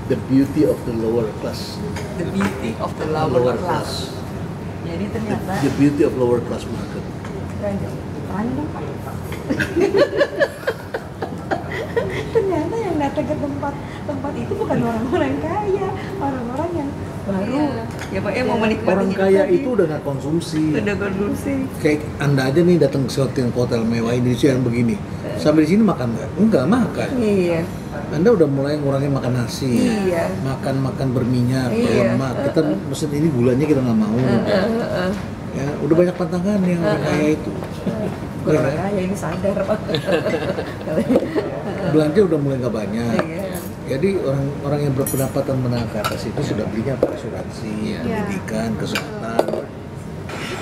the beauty of the lower class. The beauty of the lower class. Jadi ternyata The beauty of lower class market. terang dong Pak. Ternyata yang datang ke tempat itu bukan orang-orang kaya, orang-orang yang baru. Ya Pak, mau menikmati Orang kaya itu udah nggak konsumsi. Udah konsumsi. Kayak Anda aja nih datang ke hotel mewah Indonesia yang begini. Sampai di sini makan nggak? Enggak makan. Iya. Anda udah mulai ngurangin makan nasi, Iya. makan berminyak, Iya. berlemak. Kita maksud ini gulanya kita nggak mau. Ya, udah banyak pantangan yang orang kaya itu. Bukan orang kaya, ini sadar Pak. Belanja udah mulai nggak banyak. Iya. Jadi orang yang berpendapatan menengah ke atas itu sudah belinya apa? Asuransi, pendidikan, kesehatan.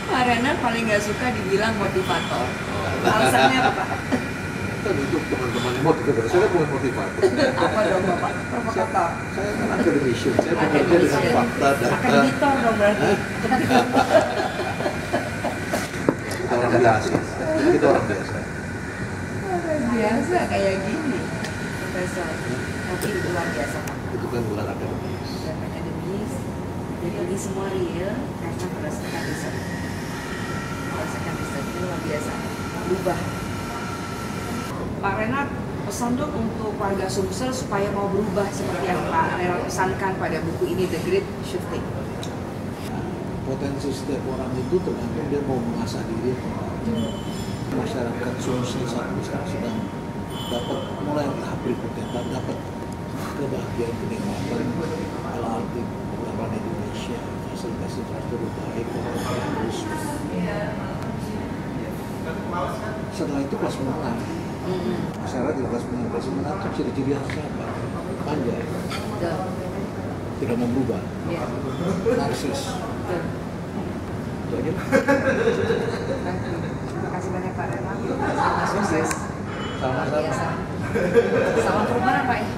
Pak Renat paling nggak suka dibilang motivator. Alasannya apa Pak? Untuk teman-teman motivator, saya bukan motivator. Apa dong Bapak? Provokator. Saya kan academician, saya bekerja dengan fakta, data. Akademitor dong berarti. Kita orang biasa. Kita orang biasa. Orang biasa kayak gini, Profesor. Tapi itu luar biasa Pak. Itu kan gelar akademis. Dan akademis. Jadi ini semua real karena berdasarkan riset. Berdasarkan riset itu luar biasa. Berubah. Pak Renat, pesan dong untuk warga Sumsel supaya mau berubah seperti yang Pak Renat pesankan pada buku ini, The Great Shifting. Potensi setiap orang itu tergantung dia mau mengasah diri atau enggak. Masyarakat Sumsel saat ini sedang dapat mulai tahap berikutnya, dapat kebahagiaan kenikmatan LRT pembangunan Indonesia, fasilitas infrastruktur baik, bagus. Setelah itu kelas menengah. Masyarakat di kelas menengah itu ciri-ciri khasnya apa? Manja, tidak mau berubah, narsis. Itu aja. Terima kasih banyak Pak Renat. Sukses. Sama-sama. Salam perubahan Pak ya.